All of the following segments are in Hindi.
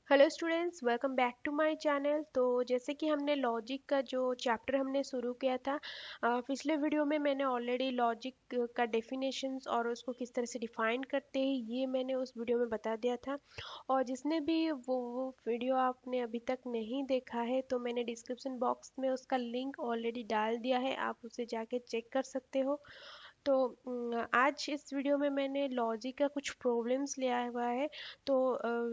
Hello students, welcome back to my channel. तो जैसे कि हमने लॉजिक का जो चैप्टर हमने शुरू किया था, पिछले वीडियो में मैंने ऑलरेडी लॉजिक का डेफिनेशंस और उसको किस तरह से डिफाइन करते हैं ये मैंने उस वीडियो में बता दिया था। और जिसने भी वो वीडियो आपने अभी तक नहीं देखा है तो मैंने डिस्क्रिप्शन बॉक्स में उसका लिंक ऑलरेडी डाल दिया है, आप उसे जाके चेक कर सकते हो। तो आज इस वीडियो में मैंने लॉजिक का कुछ प्रॉब्लम्स लिया हुआ है। तो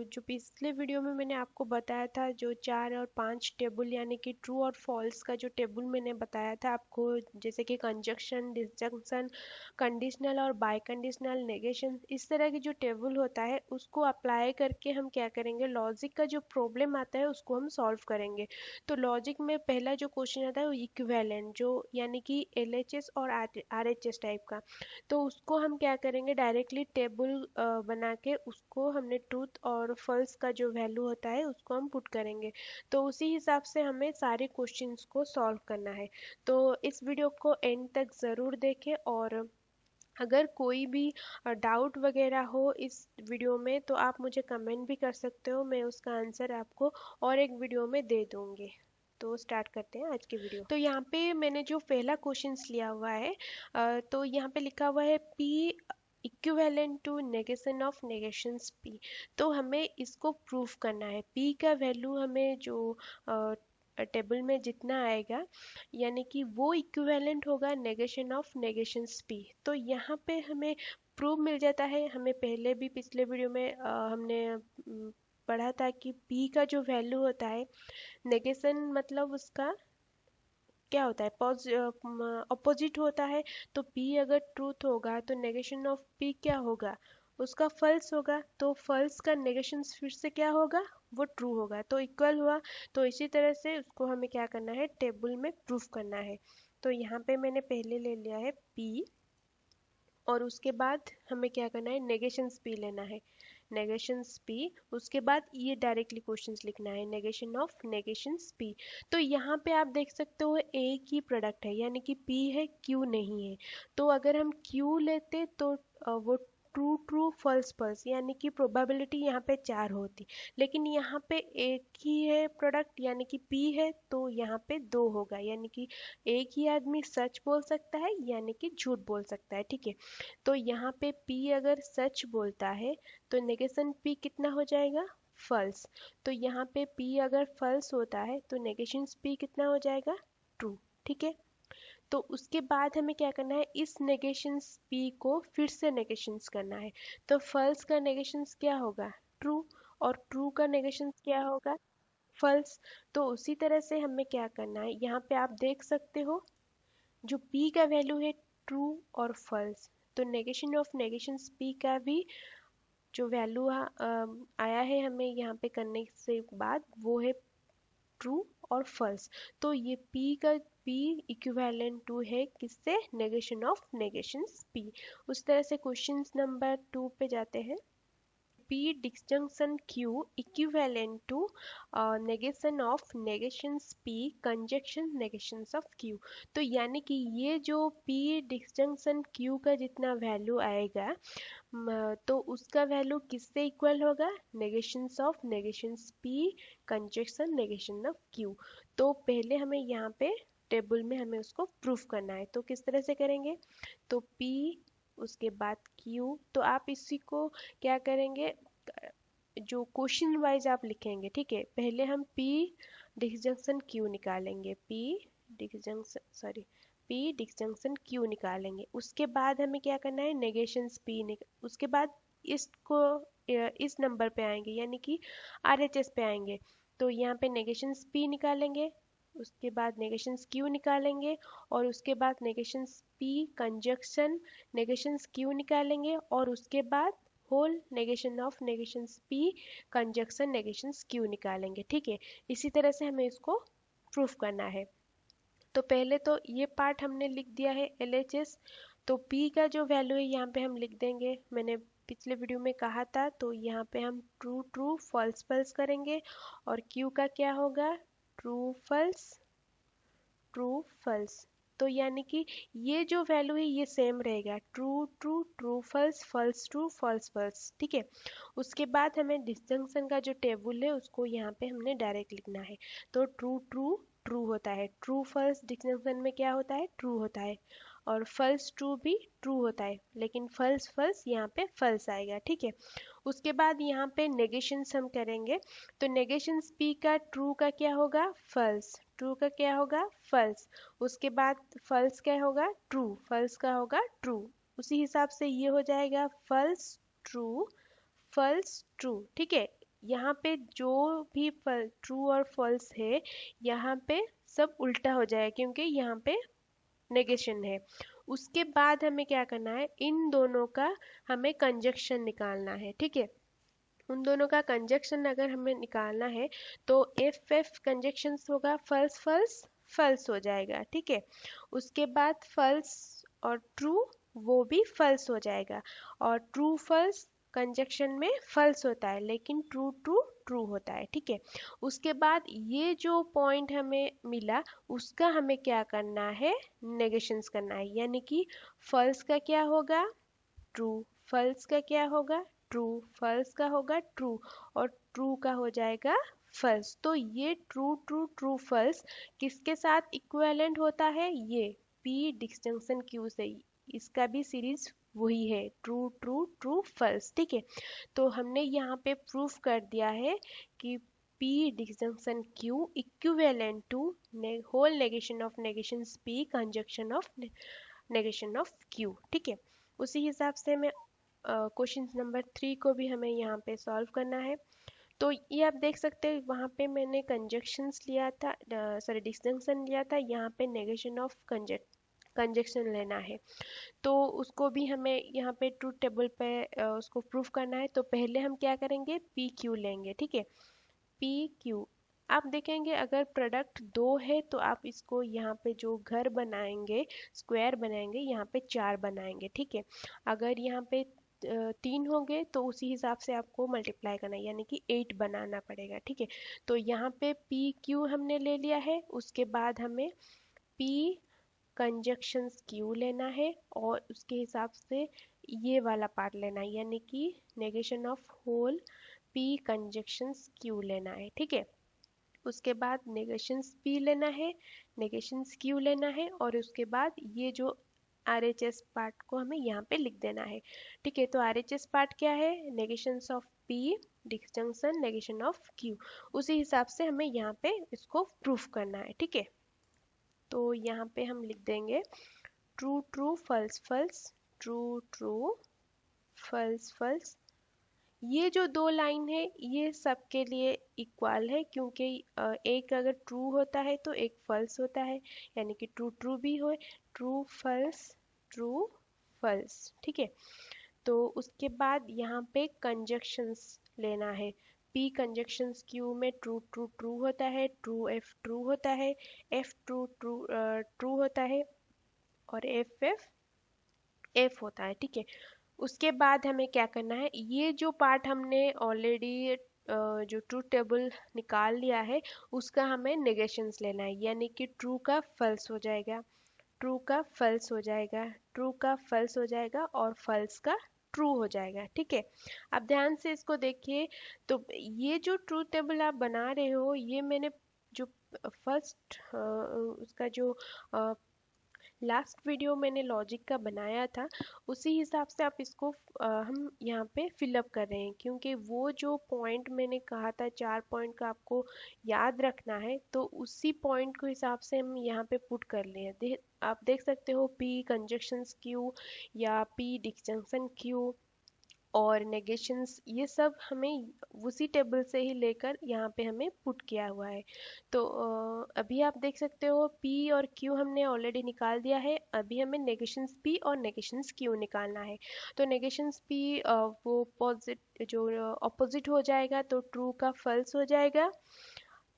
जो पिछले वीडियो में मैंने आपको बताया था, जो 4 और 5 टेबल यानी कि ट्रू और फॉल्स का जो टेबल मैंने बताया था आपको, जैसे कि कंजक्शन, डिसजंक्शन, कंडीशनल और बाय कंडीशनल, नेगेशन, इस तरह की जो टेबल होता है उसको अप्लाई करके हम क्या करेंगे, लॉजिक का जो प्रॉब्लम आता है उसको हम सॉल्व करेंगे। तो लॉजिक में पहला जो क्वेश्चन आता है वो इक्विवेलेंट, जो यानी कि एलएचएस और आरएचएस टाइप का। तो उसको हम क्या करेंगे, डायरेक्टली टेबल बना के उसको हमने ट्रूथ और फॉल्स का जो वैल्यू होता है उसको हम पुट करेंगे। तो उसी हिसाब से हमें सारे क्वेश्चंस को सॉल्व करना है। तो इस वीडियो को एंड तक ज़रूर देखें, और अगर कोई भी डाउट वगैरह हो इस वीडियो में तो आप मुझे कमेंट भी कर सकते हो, मैं उसका आंसर आपको और एक वीडियो में दे दूंगी। तो स्टार्ट करते हैं आज की वीडियो। तो यहाँ पे मैंने जो पहला क्वेश्चंस लिया हुआ है, तो यहाँ पे लिखा हुआ है P equivalent to negation of negations P। तो हमें इसको प्रूफ करना है। P का वैल्यू हमें जो टेबल में जितना आएगा, यानी कि वो इक्विवेलेंट होगा नेगेशन ऑफ नेगेशंस P। तो यहाँ पे हमें प्रूफ मिल जाता है। हमें पहले भी पिछले वीडियो में हमने पढ़ा था कि P का जो वैल्यू होता है, नेगेशन मतलब उसका क्या होता है, अपोजिट होता है। तो P अगर ट्रूथ होगा तो नेगेशन ऑफ P क्या होगा, उसका फॉल्स होगा। तो फॉल्स का नेगेशन फिर से क्या होगा, वो ट्रू होगा, तो इक्वल हुआ। तो इसी तरह से उसको हमें क्या करना है, टेबल में प्रूफ करना है। तो यहाँ पे मैंने पहले ले लिया है P, और उसके बाद हमें क्या करना है, नेगेशंस P लेना है, नेगेशंस P। उसके बाद ये डायरेक्टली क्वेश्चंस लिखना है, नेगेशन ऑफ नेगेशंस P। तो यहाँ पे आप देख सकते हो एक ही प्रोडक्ट है, यानी कि P है, Q नहीं है। तो अगर हम Q लेते तो वो ट्रू ट्रू फॉल्स फॉल्स, यानी कि प्रोबेबिलिटी यहाँ पे 4 होती। लेकिन यहाँ पे एक ही है प्रोडक्ट, यानी कि P है, तो यहाँ पे 2 होगा, यानी कि एक ही आदमी सच बोल सकता है यानी कि झूठ बोल सकता है। ठीक है। तो यहाँ पे P अगर सच बोलता है तो नेगेशन P कितना हो जाएगा, फॉल्स। तो यहाँ पे P अगर फॉल्स होता है तो नेगेशन P कितना हो जाएगा, ट्रू। ठीक है। तो उसके बाद हमें क्या करना है, इस नेगेशंस P को फिर से नेगेशंस करना है। तो फॉल्स का नेगेशंस क्या होगा, ट्रू, और ट्रू का नेगेशंस क्या होगा, फॉल्स। तो उसी तरह से हमें क्या करना है, यहाँ पे आप देख सकते हो जो P का वैल्यू है ट्रू और फॉल्स, तो नेगेशन ऑफ नेगेशंस P का भी जो वैल्यू आया है हमें यहाँ पे करने से बाद, वो है ट्रू और फॉल्स। तो ये P इक्विवेलेंट टू है किससे, नेगेशन ऑफ नेगेशंस P। उस तरह से क्वेश्चन नंबर 2 पे जाते हैं। P disjunction Q equivalent to negation of negations P conjunction negations of Q। तो यानी कि ये जो P disjunction Q का जितना वैल्यू आएगा, तो उसका वैल्यू किससे इक्वल होगा, negations of negations P conjunction negation of Q। तो पहले हमें यहाँ पे टेबल में हमें उसको प्रूफ करना है। तो किस तरह से करेंगे, तो P उसके बाद Q। तो आप इसी को क्या करेंगे, जो क्वेश्चन वाइज आप लिखेंगे। ठीक है। पहले हम P डिसजंक्शन Q निकालेंगे, P डिसजंक्शन Q निकालेंगे। उसके बाद हमें क्या करना है, नेगेशंस उसके बाद इसको इस नंबर पे आएंगे, यानी कि RHS पे आएंगे। तो यहाँ पे नेगेशंस P निकालेंगे, उसके बाद नेगेशंस Q निकालेंगे, और उसके बाद negations P conjunction negations Q निकालेंगे, और उसके बाद whole negation of negations P conjunction negations Q निकालेंगे। ठीक है। इसी तरह से हमें इसको प्रूफ करना है। तो पहले तो ये पार्ट हमने लिख दिया है LHS। तो P का जो वैल्यू है यहाँ पे हम लिख देंगे, मैंने पिछले वीडियो में कहा था। तो यहाँ पे हम ट्रू ट्रू फॉल्स फॉल्स करेंगे, और Q का क्या होगा, ट्रू फॉल्स ट्रू फॉल्स। तो यानी कि ये जो वैल्यू है ये सेम रहेगा, true true true false false true false false, ठीक है। उसके बाद हमें डिस्जंक्शन का जो टेबल है उसको यहाँ पे हमने डायरेक्ट लिखना है। तो ट्रू ट्रू ट्रू होता है, ट्रू फॉल्स डिस्जंक्शन में क्या होता है, ट्रू होता है, और फॉल्स ट्रू भी ट्रू होता है, लेकिन फॉल्स फॉल्स यहाँ पे फॉल्स आएगा, ठीक है। उसके बाद यहाँ पे नेगेशंस हम करेंगे, तो नेगेशंस पी का ट्रू का क्या होगा, फॉल्स, ट्रू का क्या होगा, फॉल्स। उसके बाद फॉल्स क्या होगा, ट्रू, फॉल्स का होगा ट्रू। उसी हिसाब से ये हो जाएगा फॉल्स ट्रू फॉल्स ट्रू, ठीक है। यहाँ पे जो भी ट्रू और फॉल्स है यहाँ पे सब उल्टा हो जाएगा, क्योंकि यहाँ पे नेगेशन है। उसके बाद हमें क्या करना है, इन दोनों का हमें कंजक्शन निकालना है, ठीक है। उन दोनों का कंजक्शन अगर हमें निकालना है तो एफ एफ कंजक्शन होगा, फल्स फल्स फल्स हो जाएगा, ठीक है। उसके बाद फल्स और ट्रू वो भी फल्स हो जाएगा, और ट्रू फल्स कंजक्शन में फल्स होता है, लेकिन ट्रू ट्रू ट्रू होता है, ठीक है। उसके बाद ये जो पॉइंट हमें मिला उसका हमें क्या करना है, नेगेशंस करना है, यानी कि फल्स का क्या होगा, ट्रू, फॉल्स का क्या होगा, ट्रू, फॉल्स का होगा ट्रू, और ट्रू का हो जाएगा फॉल्स। तो ये ट्रू ट्रू ट्रू फॉल्स किसके साथ इक्विवेलेंट होता है, ये पी डिस्जंक्शन क्यू से, इसका भी सीरीज वही है, ट्रू ट्रू ट्रू फॉल्स, ठीक है। तो हमने यहाँ पे प्रूफ कर दिया है कि P disjunction Q equivalent to whole negation of negations P conjunction of negation of Q, ठीक है। उसी हिसाब से मैं क्वेश्चन नंबर 3 को भी हमें यहाँ पे सॉल्व करना है। तो ये आप देख सकते हैं वहाँ पे मैंने कंजक्शंस लिया था, सॉरी डिस्जंक्शन लिया था, यहाँ पे नेगेशन ऑफ कंजक्शन लेना है। तो उसको भी हमें यहाँ पे ट्रूथ टेबल पे उसको प्रूफ करना है। तो पहले हम क्या करेंगे, पी क्यू लेंगे, ठीक है। पी क्यू, आप देखेंगे अगर प्रोडक्ट 2 है तो आप इसको यहाँ पे जो घर बनाएंगे, स्क्वायर बनाएंगे, यहाँ पे 4 बनाएंगे, ठीक है। अगर यहाँ पे 3 होंगे तो उसी हिसाब से आपको मल्टीप्लाई करना है, यानी कि 8 बनाना पड़ेगा, ठीक है। तो यहाँ पे पी क्यू हमने ले लिया है। उसके बाद हमें पी कंजक्शंस क्यू लेना है, और उसके हिसाब से ये वाला पार्ट लेना है, यानी कि negation of whole P conjunctions Q लेना है, ठीक है। उसके बाद नेगेशंस पी लेना है, नेगेशंस क्यू लेना है, और उसके बाद ये जो आर एच एस पार्ट को हमें यहाँ पे लिख देना है, ठीक है। तो आर एच एस पार्ट क्या है, negations of P disjunction negation of Q, उसी हिसाब से हमें यहाँ पे इसको प्रूफ करना है, ठीक है। तो यहाँ पे हम लिख देंगे true true false false, true true false false. ये जो दो लाइन है ये सबके लिए इक्वल है, क्योंकि एक अगर ट्रू होता है तो एक फल्स होता है, यानी कि ट्रू ट्रू भी हो, ट्रू फल्स, ठीक है। तो उसके बाद यहाँ पे कंजक्शंस लेना है। पी कंजक्शंस क्यू में ट्रू ट्रू ट्रू होता है, ट्रू होता है, एफ ट्रू ट्रू ट्रू होता है, और एफ एफ एफ होता है, ठीक है। उसके बाद हमें क्या करना है, ये जो पार्ट हमने ऑलरेडी जो ट्रूथ टेबल निकाल लिया है उसका हमें नेगेशंस लेना है, यानी कि ट्रू का फल्स हो जाएगा, ट्रू का फल्स हो जाएगा, ट्रू का फल्स हो जाएगा, और फल्स का ट्रू हो जाएगा, ठीक है। अब ध्यान से इसको देखिए। तो ये जो ट्रूथ टेबल आप बना रहे हो ये मैंने जो फर्स्ट उसका जो लास्ट वीडियो मैंने लॉजिक का बनाया था उसी हिसाब से आप इसको हम यहाँ पे फिलअप कर रहे हैं, क्योंकि वो जो पॉइंट मैंने कहा था 4 पॉइंट का आपको याद रखना है, तो उसी पॉइंट को हिसाब से हम यहाँ पे पुट कर लिए हैं। आप देख सकते हो पी कंजक्शंस क्यू या पी डिस्जंक्शन क्यू और नेगेशंस, ये सब हमें उसी टेबल से ही लेकर यहाँ पे हमें पुट किया हुआ है। तो अभी आप देख सकते हो P और Q हमने ऑलरेडी निकाल दिया है, अभी हमें नेगेशंस P और नेगेशंस Q निकालना है। तो नेगेशंस P वो पॉजिट जो अपोजिट हो जाएगा, तो ट्रू का फल्स हो जाएगा,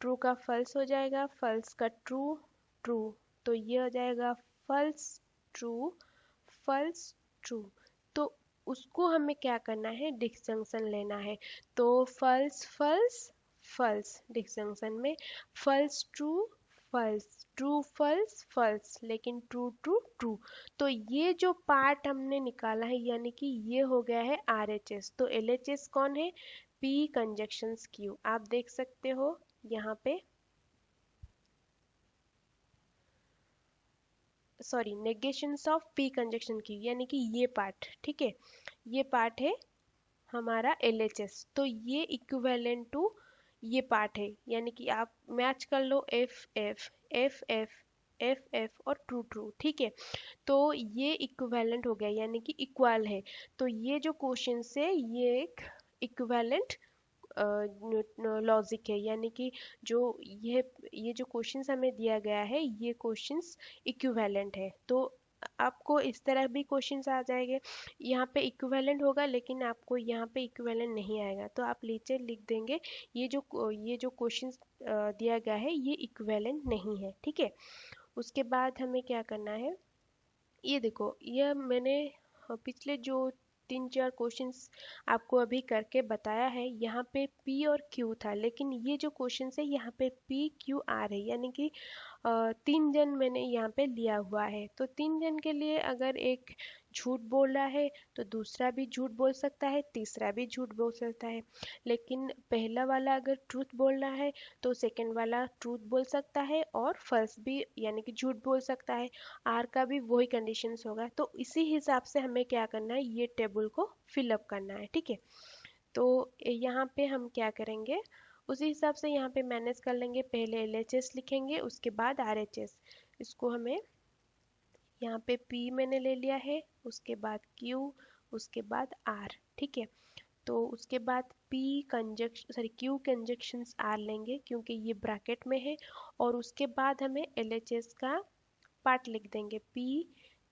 ट्रू का फल्स हो जाएगा, फल्स का ट्रू, ट्रू, तो ये हो जाएगा फल्स ट्रू फल्स ट्रू। तो उसको हमें क्या करना है, डिस्जंक्शन लेना है। तो फल्स फल्स फल्स डिस्जंक्शन में false true false, true false false, लेकिन ट्रू ट्रू ट्रू। तो ये जो पार्ट हमने निकाला है यानी कि ये हो गया है RHS। तो LHS कौन है? P conjunctions Q। आप देख सकते हो यहाँ पे, sorry, negations of P conjunction Q, यानी कि ये पार्ट, ठीक है, ये पार्ट है हमारा LHS। तो ये इक्विवेलेंट टू ये पार्ट है, यानी कि आप मैच कर लो F F F F F F और ट्रू ट्रू, ठीक है। तो ये इक्विवेलेंट हो गया यानी कि इक्वल है। तो ये जो क्वेश्चन है ये एक इक्विवेलेंट लॉजिक है, यानी कि जो ये जो क्वेश्चंस हमें दिया गया है ये क्वेश्चंस इक्विवेलेंट है। तो आपको इस तरह भी क्वेश्चंस आ जाएंगे, यहाँ पे इक्विवेलेंट होगा लेकिन आपको यहाँ पे इक्विवेलेंट नहीं आएगा, तो आप नीचे लिख देंगे ये जो क्वेश्चंस दिया गया है ये इक्विवेलेंट नहीं है, ठीक है। उसके बाद हमें क्या करना है, ये देखो, ये मैंने पिछले जो 3-4 क्वेश्चंस आपको अभी करके बताया है, यहाँ पे P और Q था, लेकिन ये जो क्वेश्चन है यहाँ पे P Q R है, यानी कि 3 जन मैंने यहाँ पे लिया हुआ है। तो 3 जन के लिए अगर एक झूठ बोल रहा है तो दूसरा भी झूठ बोल सकता है, तीसरा भी झूठ बोल सकता है। लेकिन पहला वाला अगर ट्रूथ बोल रहा है तो सेकंड वाला ट्रूथ बोल सकता है और फर्स्ट भी यानी कि झूठ बोल सकता है। आर का भी वही कंडीशंस होगा। तो इसी हिसाब से हमें क्या करना है, ये टेबल को फिलअप करना है, ठीक है। तो यहाँ पे हम क्या करेंगे, उसी हिसाब से यहाँ पे मैनेज कर लेंगे। पहले LHS लिखेंगे, उसके बाद RHS। इसको हमें यहाँ पे P मैंने ले लिया है, उसके बाद Q, उसके बाद R, ठीक है। तो उसके बाद Q कंजक्शंस R लेंगे क्योंकि ये ब्रैकेट में है, और उसके बाद हमें LHS का पार्ट लिख देंगे, P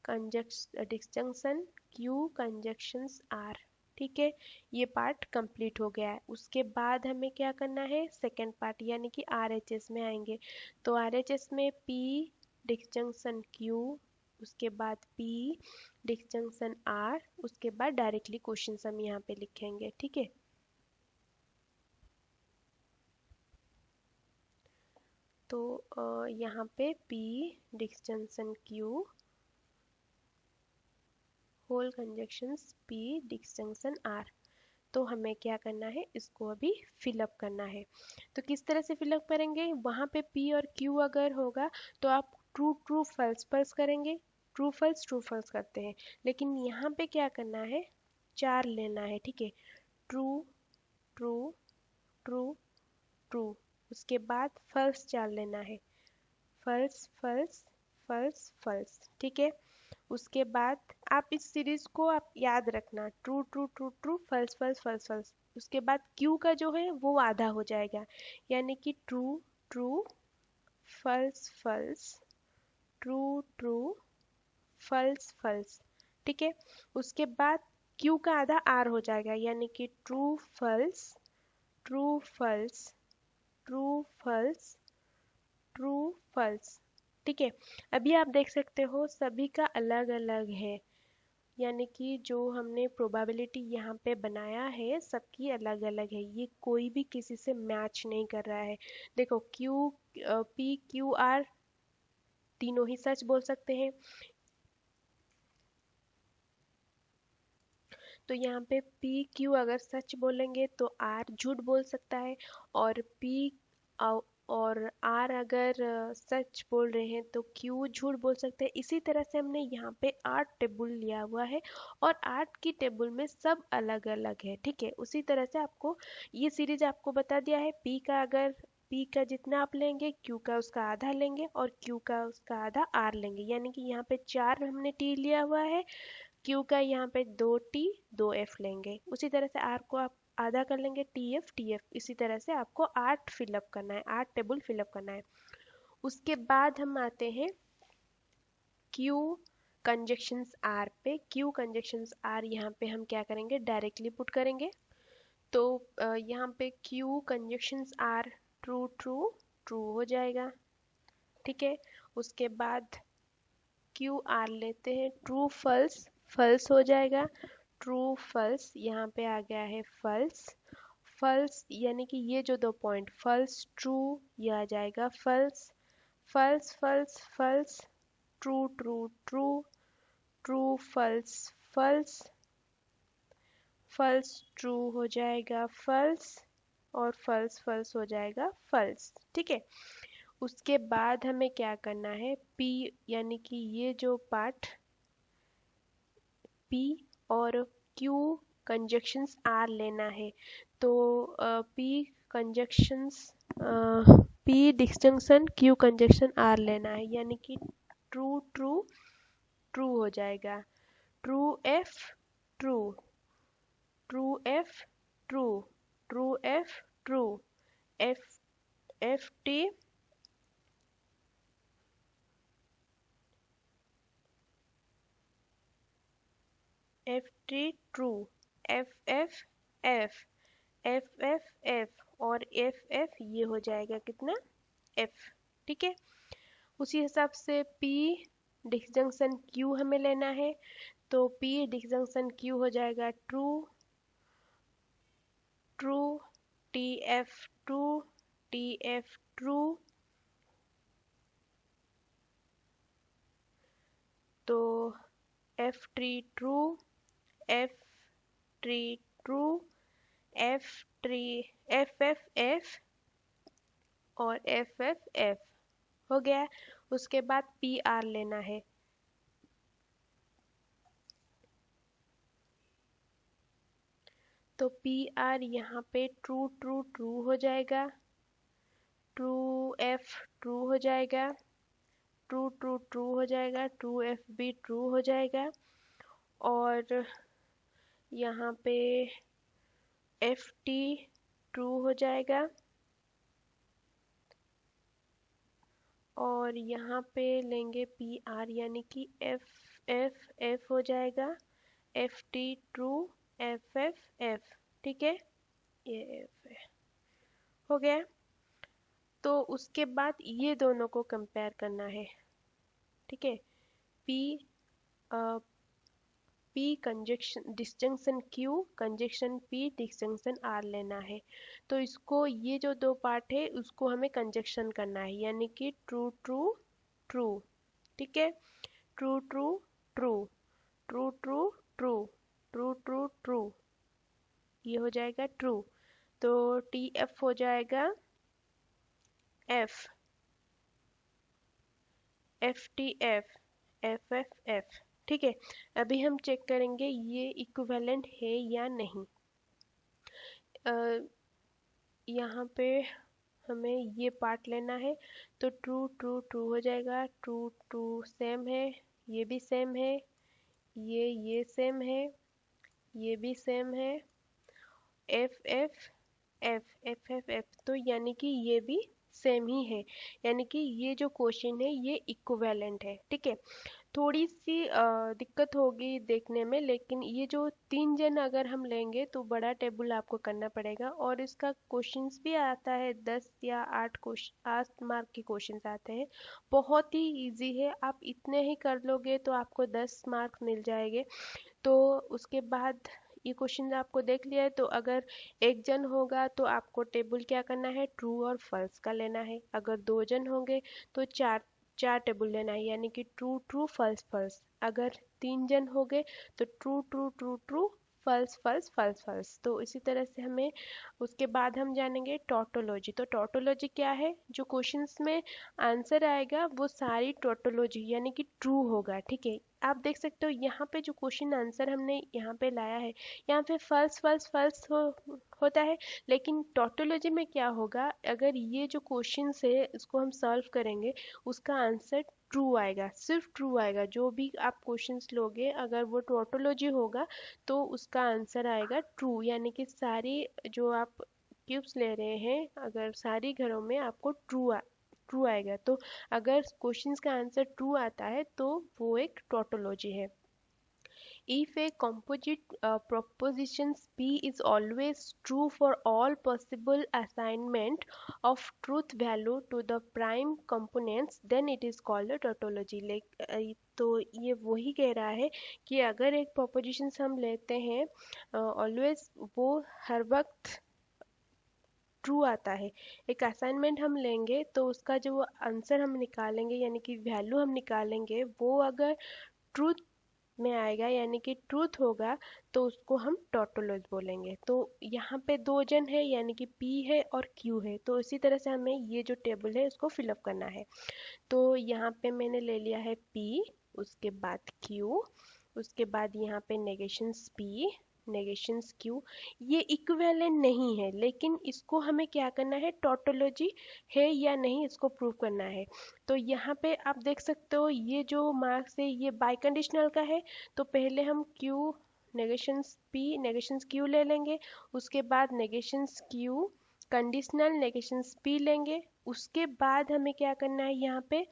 disjunction Q conjunctions R, ठीक है। ये पार्ट कंप्लीट हो गया है। उसके बाद हमें क्या करना है, सेकेंड पार्ट यानी कि RHS में आएंगे। तो RHS में P डिस्जंक्शन Q, उसके बाद P डिस्जंक्शन R, उसके बाद डायरेक्टली क्वेश्चन हम यहाँ पे लिखेंगे, ठीक है। तो यहाँ पे P disjunction Q whole conjunctions P disjunction R। तो हमें क्या करना है, इसको अभी फिलअप करना है। तो किस तरह से फिलअप करेंगे, वहाँ पे P और Q अगर होगा तो आप ट्रू ट्रू फल्स फल्स करेंगे, ट्रू फल्स करते हैं। लेकिन यहाँ पे क्या करना है, 4 लेना है, ठीक है। ट्रू ट्रू ट्रू ट्रू, उसके बाद फल्स 4 लेना है, फल्स फल्स फल्स फल्स, ठीक है। उसके बाद आप इस सीरीज को आप याद रखना, true true true true false false false false. उसके बाद क्यू का जो है वो आधा हो जाएगा, यानी कि true true false false true true false false, ठीक है। उसके बाद क्यू का आधा आर हो जाएगा, यानी कि true false true false true false true false, ठीक है। अभी आप देख सकते हो सभी का अलग अलग है, यानी कि जो हमने प्रोबेबिलिटी यहाँ पे बनाया है सबकी अलग अलग है, ये कोई भी किसी से मैच नहीं कर रहा है। देखो P Q R तीनों ही सच बोल सकते हैं, तो यहाँ पे P Q अगर सच बोलेंगे तो R झूठ बोल सकता है, और और R अगर सच बोल रहे हैं तो Q झूठ बोल सकते हैं। इसी तरह से हमने यहाँ पे 8 टेबल लिया हुआ है और 8 की टेबल में सब अलग अलग है, ठीक है। उसी तरह से आपको ये सीरीज आपको बता दिया है, P का जितना आप लेंगे Q का उसका आधा लेंगे और Q का उसका आधा R लेंगे, यानी कि यहाँ पे 4 हमने T लिया हुआ है, Q का यहाँ पे 2T 2F लेंगे। उसी तरह से R को आप आधा कर लेंगे, TF इसी तरह से आपको 8 फिलअप करना है, 8 टेबल फिलअप करना है। उसके बाद हम आते हैं Q कंजक्शंस R पे। Q कंजक्शंस R यहाँ पे हम क्या करेंगे, डायरेक्टली पुट करेंगे। तो यहाँ पे Q conjunctions R true true true हो जाएगा, ठीक है। उसके बाद Q R लेते हैं, ट्रू फल्स फल्स हो जाएगा, ट्रू फल्स यहाँ पे आ गया है फल्स फल्स, यानी कि ये जो 2 पॉइंट फल्स ट्रू, ये आ जाएगा false false false false, true true true, true false false, false true हो जाएगा फल्स, और फल्स फल्स हो जाएगा फल्स। ठीक है, उसके बाद हमें क्या करना है, पी यानी कि ये जो पार्ट पी और क्यू कंजक्शंस आर लेना है। तो P conjunctions, P disjunction Q conjunction R लेना है, यानी कि ट्रू ट्रू ट्रू हो जाएगा, true F true, true F true, true F true, F F T F T true, F F F, F F F, और एफ एफ ये हो जाएगा कितना, एफ। ठीक है, उसी हिसाब से पी डिस्जंक्शन क्यू हमें लेना है। तो पी डिस्जंक्शन क्यू हो जाएगा true true, T F true, T F true, तो F true true, F true true, F true, F F F, और एफ एफ एफ हो गया। उसके बाद पी आर लेना है। तो पी आर यहाँ पे ट्रू ट्रू ट्रू हो जाएगा, ट्रू एफ ट्रू हो जाएगा, ट्रू ट्रू ट्रू हो जाएगा, ट्रू एफ भी ट्रू हो जाएगा, और यहाँ पे एफ टी ट्रू हो जाएगा, और यहाँ पे लेंगे पी आर यानी कि एफ एफ एफ हो जाएगा, F T true, F F F. ठीक है, ये एफ है, हो गया। तो उसके बाद ये दोनों को कंपेयर करना है। ठीक है, P P conjunction disjunction Q conjunction P disjunction R लेना है। तो इसको ये जो दो पार्ट है उसको हमें कंजक्शन करना है, यानी कि ट्रू ट्रू ट्रू। ठीक है, true true true, true true true, true true true, ये हो जाएगा ट्रू। तो टी एफ हो जाएगा F, F T F, F F F. ठीक है, अभी हम चेक करेंगे ये इक्विवेलेंट है या नहीं। यहाँ पे हमें ये पार्ट लेना है, तो ट्रू ट्रू ट्रू हो जाएगा, ट्रू ट्रू सेम है, ये भी सेम है, ये सेम है, ये भी सेम है, F F F F F F, तो यानी कि ये भी सेम ही है, यानी कि ये जो क्वेश्चन है ये इक्विवेलेंट है। ठीक है, थोड़ी सी दिक्कत होगी देखने में, लेकिन ये जो 3 जन अगर हम लेंगे तो बड़ा टेबल आपको करना पड़ेगा, और इसका क्वेश्चंस भी आता है 10 या 8 मार्क के क्वेश्चंस आते हैं। बहुत ही इजी है, आप इतने ही कर लोगे तो आपको 10 मार्क मिल जाएंगे। तो उसके बाद ये क्वेश्चन आपको देख लिया है, तो अगर एक जन होगा तो आपको टेबल क्या करना है, ट्रू और फॉल्स का लेना है। अगर 2 जन होंगे तो चार चार टेबल लेना है, यानी कि ट्रू ट्रू फॉल्स फॉल्स। अगर 3 जन हो गए तो true true true true, false false false false. तो इसी तरह से हमें उसके बाद हम जानेंगे टोटोलॉजी। तो टोटोलॉजी क्या है, जो क्वेश्चंस में आंसर आएगा वो सारी टोटोलॉजी यानी कि ट्रू होगा। ठीक है, आप देख सकते हो यहाँ पे जो क्वेश्चन आंसर हमने यहाँ पे लाया है, यहाँ पे फॉल्स फॉल्स फॉल्स होता है, लेकिन टोटोलॉजी में क्या होगा, अगर ये जो क्वेश्चन है इसको हम सॉल्व करेंगे उसका आंसर ट्रू आएगा, सिर्फ ट्रू आएगा। जो भी आप क्वेश्चंस लोगे अगर वो टोटोलॉजी होगा तो उसका आंसर आएगा ट्रू, यानी कि सारी जो आप क्यूब्स ले रहे हैं अगर सारी घरों में आपको ट्रू आएगा। तो अगर क्वेश्चंस का आंसर ट्रू आता है तो वो एक टोटोलॉजी है। If a composite proposition P is always true for all possible assignment of truth value to the prime components, then it is called a tautology. तो ये वही कह रहा है कि अगर एक propositions हम लेते हैं ऑलवेज वो हर वक्त ट्रू आता है। एक असाइनमेंट हम लेंगे तो उसका जो आंसर हम निकालेंगे यानी कि वैल्यू हम निकालेंगे वो अगर ट्रूथ में आएगा यानी कि ट्रूथ होगा तो उसको हम टोटोलॉजी बोलेंगे। तो यहाँ पे दो जन है यानी कि P है और Q है, तो इसी तरह से हमें ये जो टेबल है उसको फिलअप करना है। तो यहाँ पे मैंने ले लिया है P, उसके बाद Q, उसके बाद यहाँ पे नेगेशंस P, नेगेशंस Q। ये इक्विवेलेंट नहीं है लेकिन इसको हमें क्या करना है, टोटोलॉजी है या नहीं इसको प्रूव करना है। तो यहाँ पे आप देख सकते हो ये जो मार्क्स है ये बाई कंडीशनल का है। तो पहले हम Q नेगेशंस P नेगेशंस Q ले लेंगे, उसके बाद नेगेशंस Q कंडीशनल नेगेशंस P लेंगे, उसके बाद हमें क्या करना है यहाँ पे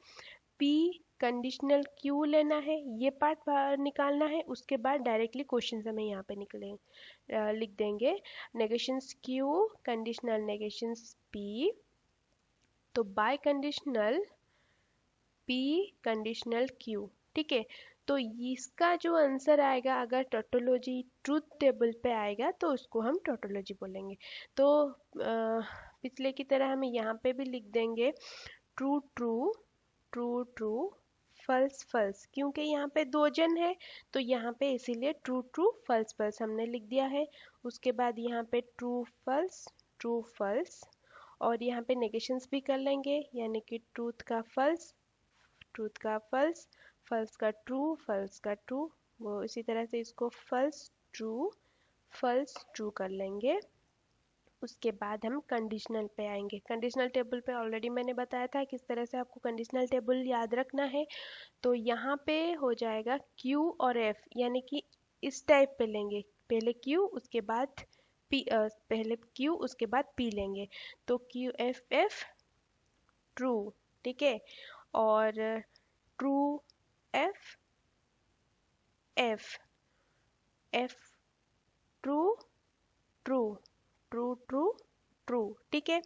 P कंडीशनल Q लेना है, ये पार्ट बाहर निकालना है। उसके बाद डायरेक्टली क्वेश्चन हमें यहाँ पे लिख देंगे नेगेशंस Q कंडीशनल नेगेशंस P, तो bye conditional P conditional Q। ठीक है, तो इसका जो आंसर आएगा अगर टोटोलॉजी ट्रूथ टेबल पे आएगा तो उसको हम टोटोलॉजी बोलेंगे। तो पिछले की तरह हम यहाँ पे भी लिख देंगे true true true true false false, क्योंकि यहाँ पे दो जन है तो यहाँ पे इसीलिए ट्रू ट्रू फल्स फल्स हमने लिख दिया है। उसके बाद यहाँ पे ट्रू फल्स और यहाँ पे नेगेशंस भी कर लेंगे यानी कि ट्रूथ का फल्स, फल्स का ट्रू, वो इसी तरह से इसको फल्स ट्रू कर लेंगे। उसके बाद हम कंडीशनल पे आएंगे। कंडीशनल टेबल पे ऑलरेडी मैंने बताया था किस तरह से आपको कंडीशनल टेबल याद रखना है। तो यहाँ पे हो जाएगा Q और F यानी कि इस टाइप पे लेंगे, पहले Q उसके बाद पहले Q उसके बाद P लेंगे। तो QFF ट्रू, ठीक है, और true F F F true true true true true, ठीक है।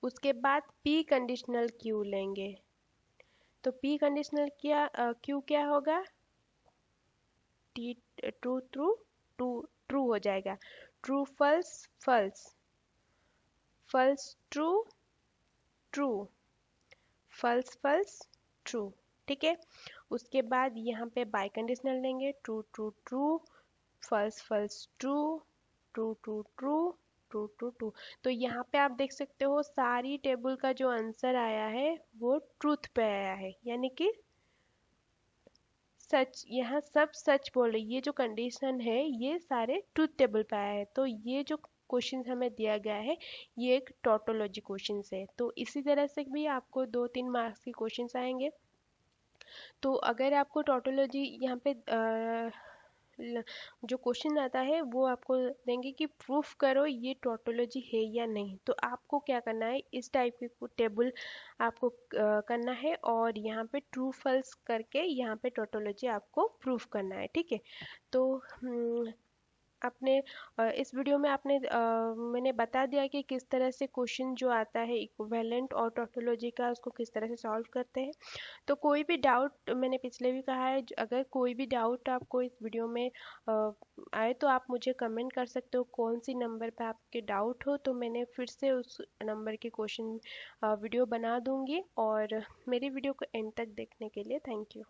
उसके बाद P कंडीशनल Q लेंगे, तो P कंडीशनल Q क्या होगा, ट्रू ट्रू ट्रू ट्रू हो जाएगा। True false false, false true true, false false true, ठीक है। उसके बाद यहाँ पे बाय कंडीशनल लेंगे, true true true, false false true, true true true, true true true. तो यहाँ पे आप देख सकते हो सारी टेबल का जो आंसर आया है वो ट्रूथ पे आया है यानी कि सच, यहाँ सब सच बोल रही, ये जो कंडीशन है ये सारे ट्रूथ टेबल पे आया है। तो ये जो क्वेश्चन हमें दिया गया है ये एक टोटोलॉजी क्वेश्चन है। तो इसी तरह से भी आपको 2-3 मार्क्स के क्वेश्चंस आएंगे। तो अगर आपको टोटोलॉजी यहाँ पे जो क्वेश्चन आता है वो आपको देंगे कि प्रूफ करो ये टोटोलॉजी है या नहीं, तो आपको क्या करना है इस टाइप के टेबल आपको करना है और यहाँ पे ट्रू फॉल्स करके यहाँ पे टोटोलॉजी आपको प्रूफ करना है, ठीक है। तो आपने इस वीडियो में मैंने बता दिया कि किस तरह से क्वेश्चन जो आता है इक्विवेलेंट और टोटोलॉजी का उसको किस तरह से सॉल्व करते हैं। तो कोई भी डाउट, मैंने पिछले भी कहा है, अगर कोई भी डाउट आपको इस वीडियो में आए तो आप मुझे कमेंट कर सकते हो कौन सी नंबर पे आपके डाउट हो, तो मैंने फिर से उस नंबर के क्वेश्चन वीडियो बना दूंगी। और मेरी वीडियो को एंड तक देखने के लिए थैंक यू।